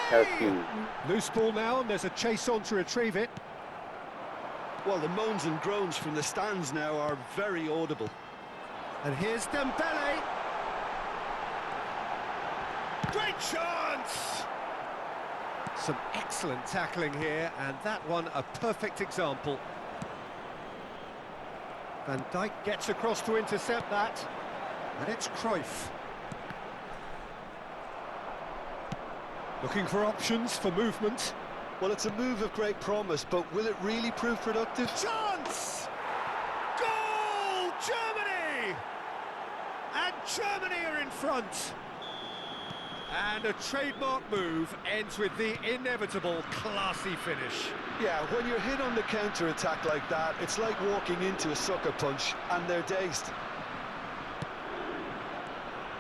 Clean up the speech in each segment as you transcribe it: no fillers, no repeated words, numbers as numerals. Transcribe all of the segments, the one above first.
Turkey. Loose ball now, and there's a chase on to retrieve it. Well, the moans and groans from the stands now are very audible. And here's Dembele. Great chance! Some excellent tackling here, and that one a perfect example. Van Dijk gets across to intercept that, and it's Cruyff. Looking for options for movement. Well, it's a move of great promise, but will it really prove productive? Chance! Goal! Germany! And Germany are in front. And a trademark move ends with the inevitable classy finish. Yeah, when you're hit on the counter-attack like that, it's like walking into a sucker punch, and they're dazed.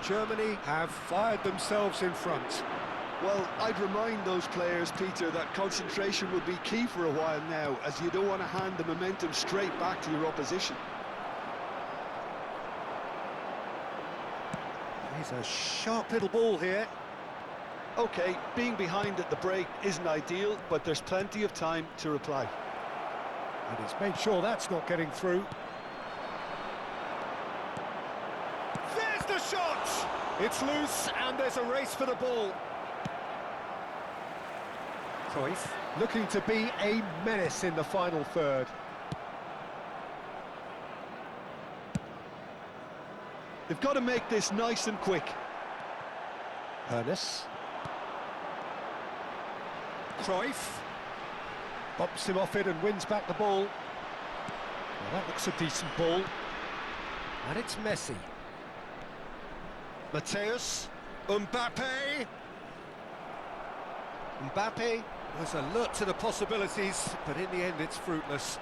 Germany have fired themselves in front. Well, I'd remind those players, Peter, that concentration will be key for a while now, as you don't want to hand the momentum straight back to your opposition. Here's a sharp little ball here. OK, being behind at the break isn't ideal, but there's plenty of time to reply. And he's made sure that's not getting through. There's the shot! It's loose, and there's a race for the ball. Cruyff looking to be a menace in the final third. They've got to make this nice and quick. Ernest. Cruyff bumps him off it and wins back the ball. Well, that looks a decent ball. And it's Messi. Mateus. Mbappe. Mbappe was alert to the possibilities, but in the end it's fruitless.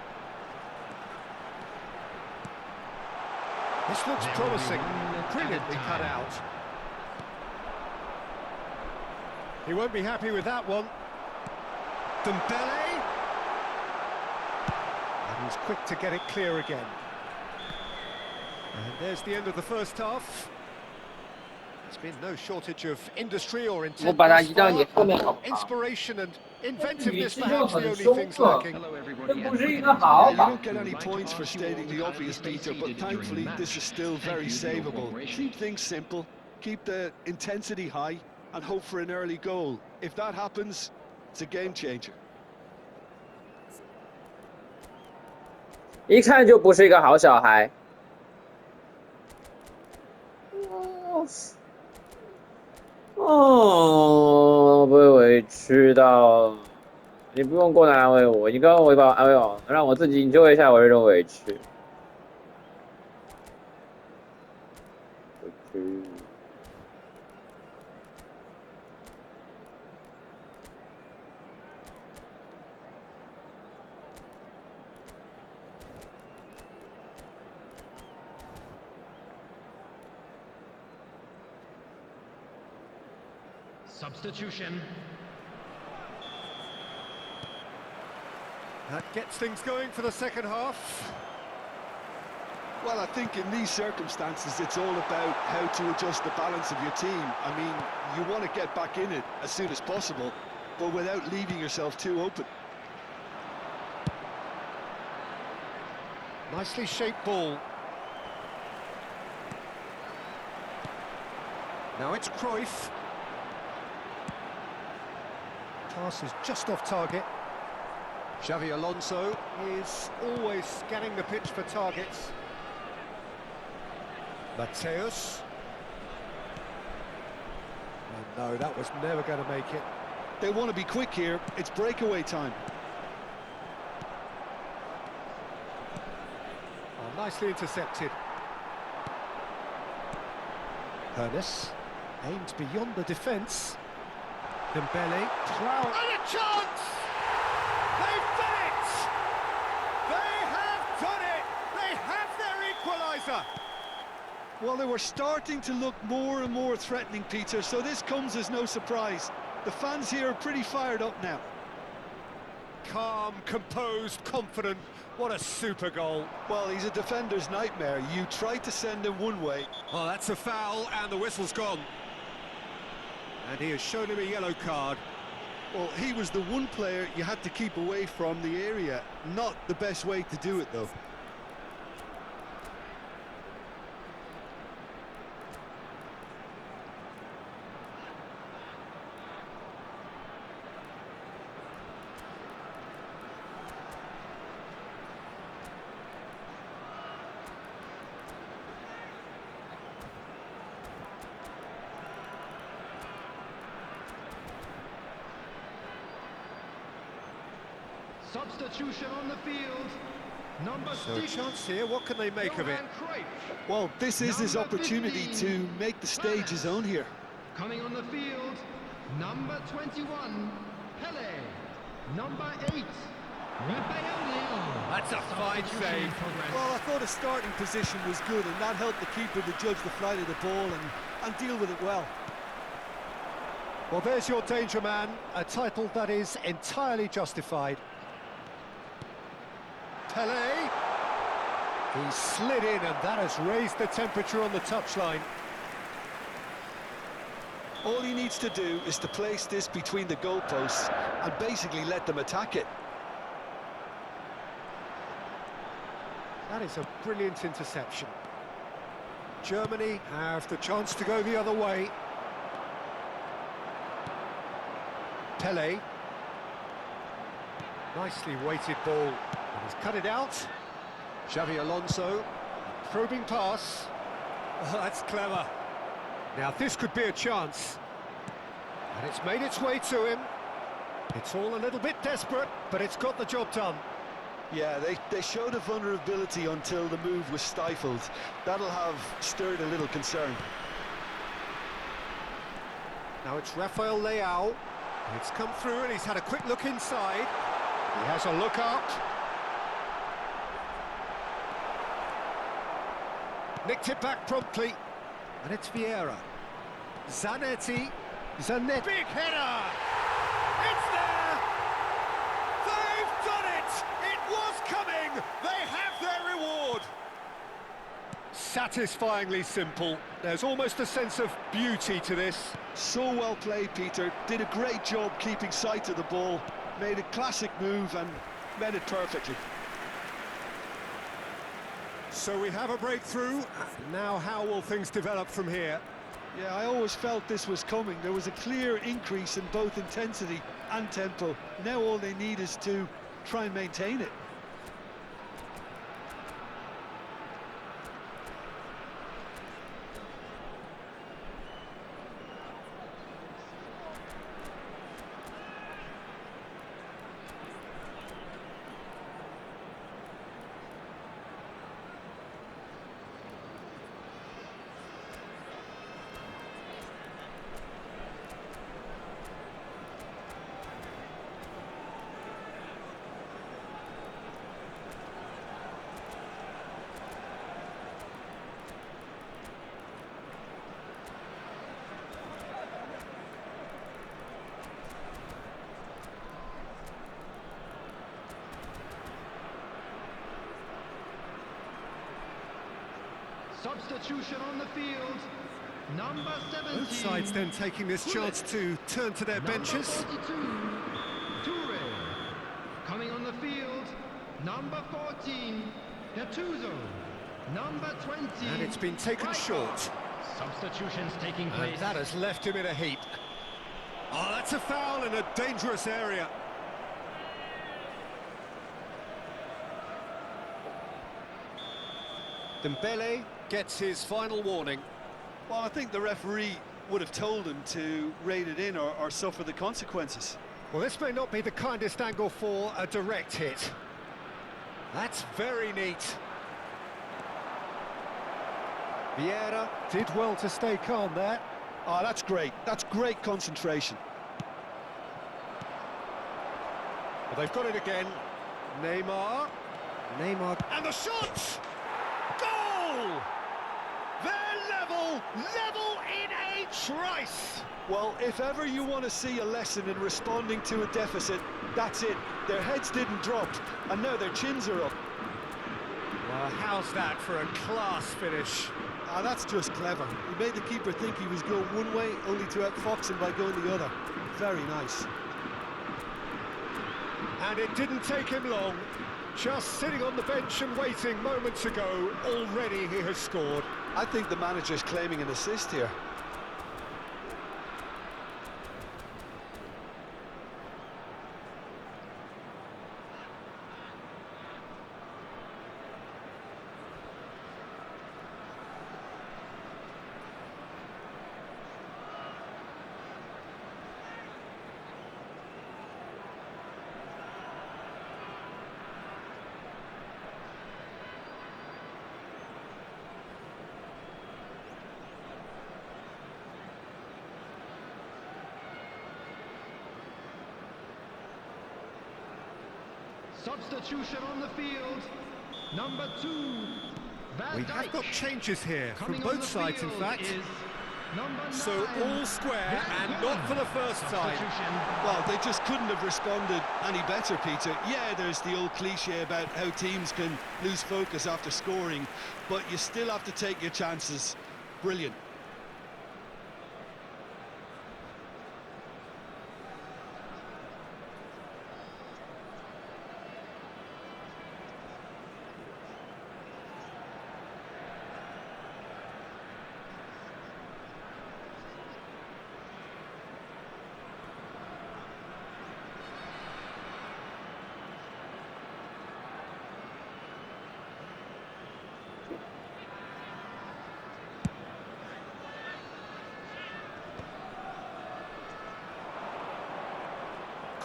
This looks promising, brilliantly cut out. He won't be happy with that one. Dembele. And he's quick to get it clear again. And there's the end of the first half. There's been no shortage of industry or intent. Inspiration and inventiveness perhaps the only things lacking. You don't get any points for stating the obvious, Peter, but thankfully this is still very savable. Keep things simple, keep the intensity high, and hope for an early goal. If that happens, it's a game changer. 一看就不是一个好小孩。哦，被委屈到，你不用过来安慰我，你刚刚我把我安慰我，让我自己enjoy一下我这种委屈。委屈。Substitution. That gets things going for the second half. Well, I think in these circumstances, it's all about how to adjust the balance of your team. I mean, you want to get back in it as soon as possible, but without leaving yourself too open. Nicely shaped ball. Now it's Cruyff. Pass is just off target. Xavi Alonso is always scanning the pitch for targets. Mateus. Oh no, that was never going to make it. They want to be quick here. It's breakaway time. Oh, nicely intercepted. Ernest aims beyond the defence. Dembele, plough, and a chance! They've done it! They have done it! They have their equaliser! Well, they were starting to look more and more threatening, Peter, so this comes as no surprise. The fans here are pretty fired up now. Calm, composed, confident. What a super goal. Well, he's a defender's nightmare. You try to send him one way. Well, that's a foul, and the whistle's gone. And he has shown him a yellow card. Well, he was the one player you had to keep away from the area. Not the best way to do it, though. Substitution on the field. Number 6. So a chance here. What can they make of it? Well, this is his opportunity 15. To make the stage his own here. Coming on the field, number 21, Pele. Number 8, Rafael Leão. That's a fine save. Well, I thought his starting position was good, and that helped the keeper to judge the flight of the ball and deal with it well. Well, there's your danger man, a title that is entirely justified. Pele. He slid in, and that has raised the temperature on the touchline. All he needs to do is to place this between the goalposts and basically let them attack it. That is a brilliant interception. Germany have the chance to go the other way. Pele. Nicely weighted ball. He's cut it out. Xavi Alonso. Probing pass. Oh, that's clever. Now this could be a chance. And it's made its way to him. It's all a little bit desperate, but it's got the job done. Yeah, they showed a vulnerability until the move was stifled. That'll have stirred a little concern. Now it's Rafael Leão. It's come through and he's had a quick look inside. He has a look up. Nicked it back promptly. And it's Vieira. Zanetti. Zanetti. Big header! It's there! They've done it! It was coming! They have their reward! Satisfyingly simple. There's almost a sense of beauty to this. So well played, Peter. Did a great job keeping sight of the ball. Made a classic move and read it perfectly. So we have a breakthrough. Now how will things develop from here? Yeah, I always felt this was coming. There was a clear increase in both intensity and tempo. Now all they need is to try and maintain it. Substitution on the field. Number 17. Both sides then taking this chance to turn to their benches. 42, Toure. Coming on the field. Number 14, Gattuso. Number 20. And it's been taken short. Substitutions taking place. And that has left him in a heap. Oh, that's a foul in a dangerous area. Dembele gets his final warning. Well, I think the referee would have told him to rate it in or suffer the consequences. Well, this may not be the kindest angle for a direct hit. That's very neat. Vieira did well to stay calm there. Oh, that's great. That's great concentration. Well, they've got it again. Neymar. And the shot! Goal! They're level in a trice! Well, if ever you want to see a lesson in responding to a deficit, that's it. Their heads didn't drop, and now their chins are up. Well, how's that for a class finish? Ah, that's just clever. He made the keeper think he was going one way, only to outfox him by going the other. Very nice. And it didn't take him long. Just sitting on the bench and waiting moments ago, already he has scored. I think the manager's claiming an assist here. Substitution on the field. Number 2. Van We have Dijk. got changes here Coming from on both the sides, in field fact. is number 9. So all square and not for the first time. Substitution. Well, they just couldn't have responded any better, Peter. Yeah, there's the old cliche about how teams can lose focus after scoring, but you still have to take your chances. Brilliant.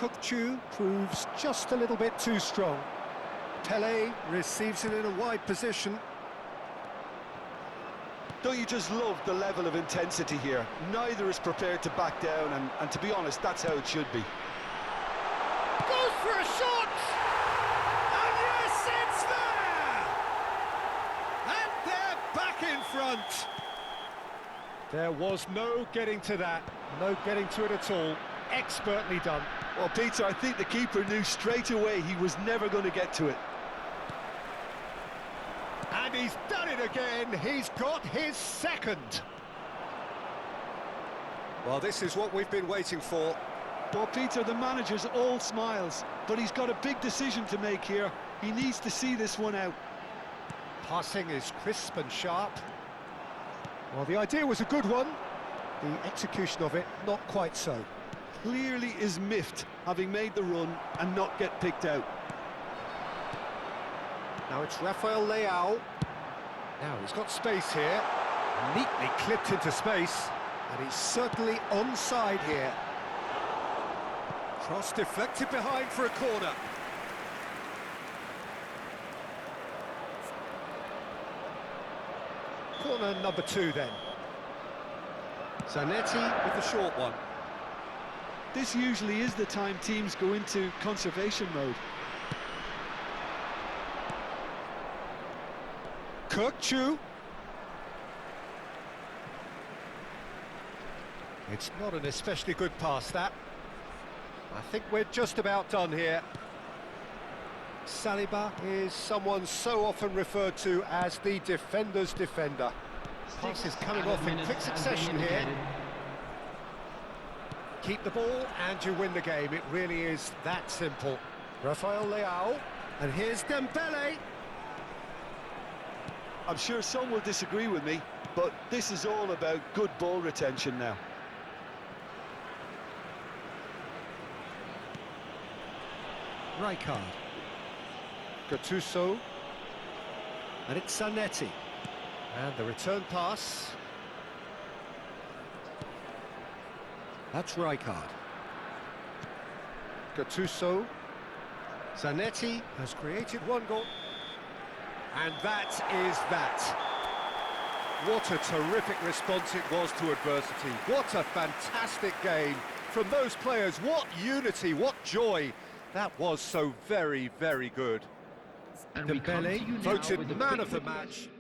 Kukçu proves just a little bit too strong. Pele receives it in a wide position. Don't you just love the level of intensity here? Neither is prepared to back down, and to be honest, that's how it should be. Goes for a shot! And yes, it's there! And they're back in front! There was no getting to that, no getting to it at all. Expertly done. Well, Peter, I think the keeper knew straight away he was never going to get to it. And he's done it again. He's got his second. Well, this is what we've been waiting for. Well, Peter, the manager's all smiles, but he's got a big decision to make here. He needs to see this one out. Passing is crisp and sharp. Well, the idea was a good one. The execution of it, not quite so. Clearly is miffed, having made the run and not get picked out. Now it's Rafael Leao. Now he's got space here. Neatly clipped into space. And he's certainly onside here. Cross deflected behind for a corner. Corner number 2 then. Zanetti with the short one. This usually is the time teams go into conservation mode. Kukçu. It's not an especially good pass, that. I think we're just about done here. Saliba is someone so often referred to as the defender's defender. Pass is coming off in quick succession here. Keep the ball and you win the game. It really is that simple. Rafael Leao. And here's Dembele. I'm sure some will disagree with me, but this is all about good ball retention now. Rijkaard. Gattuso. And it's Zanetti. And the return pass. That's Rijkaard. Gattuso. Zanetti has created one goal. And that is that. What a terrific response it was to adversity. What a fantastic game from those players. What unity, what joy. That was so very, very good. And we come to Dembele you now voted with the man quick of the fixes. match.